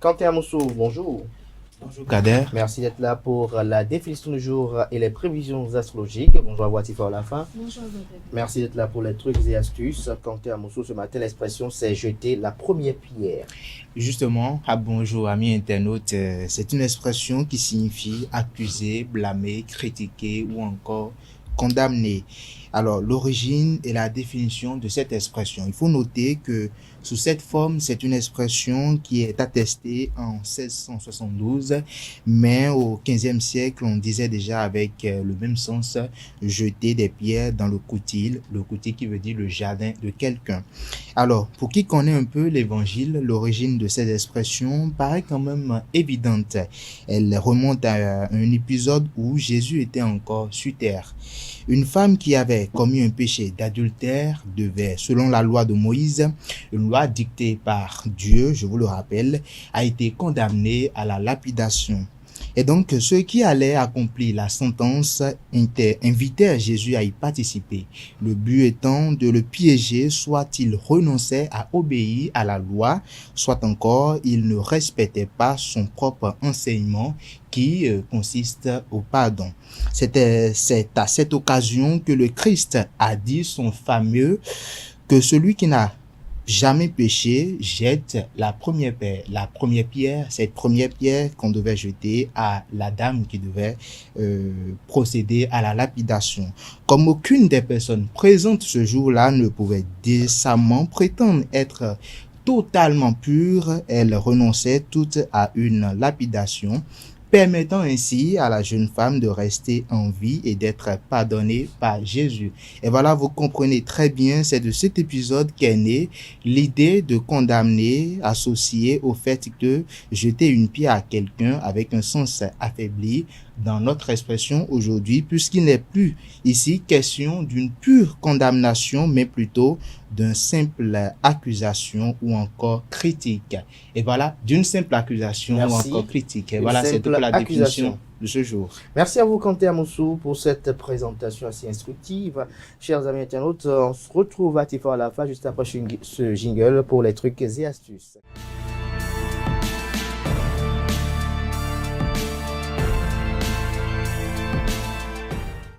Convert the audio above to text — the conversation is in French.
Quentin Amoussou, bonjour. Bonjour Kader. Merci d'être là pour la définition du jour et les prévisions astrologiques. Bonjour à Watifa à la fin. Bonjour Godet. Merci d'être là pour les trucs et astuces. Quentin Amoussou, ce matin, l'expression c'est jeter la première pierre. Justement, bonjour amis internautes, c'est une expression qui signifie accuser, blâmer, critiquer ou encore condamner. Alors, l'origine et la définition de cette expression. Il faut noter que sous cette forme, c'est une expression qui est attestée en 1672, mais au XVe siècle, on disait déjà avec le même sens, jeter des pierres dans le coutil qui veut dire le jardin de quelqu'un. Alors, pour qui connaît un peu l'évangile, l'origine de cette expression paraît quand même évidente. Elle remonte à un épisode où Jésus était encore sur terre. Une femme qui avait commis un péché d'adultère devait, selon la loi de Moïse, une loi dictée par Dieu, je vous le rappelle, a été condamnée à la lapidation. Et donc, ceux qui allaient accomplir la sentence invitaient Jésus à y participer. Le but étant de le piéger, soit il renonçait à obéir à la loi, soit encore il ne respectait pas son propre enseignement qui consiste au pardon. C'est à cette occasion que le Christ a dit son fameux que celui qui n'a jamais péché jette la première pierre, cette première pierre qu'on devait jeter à la dame qui devait procéder à la lapidation. Comme aucune des personnes présentes ce jour-là ne pouvait décemment prétendre être totalement pure, elle renonçait toutes à une lapidation, permettant ainsi à la jeune femme de rester en vie et d'être pardonnée par Jésus. Et voilà, vous comprenez très bien, c'est de cet épisode qu'est née l'idée de condamner associée au fait que jeter une pierre à quelqu'un avec un sens affaibli dans notre expression aujourd'hui, puisqu'il n'est plus ici question d'une pure condamnation, mais plutôt d'une simple accusation ou encore critique. Et voilà, d'une simple accusation ou encore critique. Et voilà, c'est toute la définition de ce jour. Merci à vous, Quentin Amoussou, pour cette présentation assez instructive. Chers amis internautes, on se retrouve à Tifa à la fin, juste après ce jingle pour les trucs et astuces.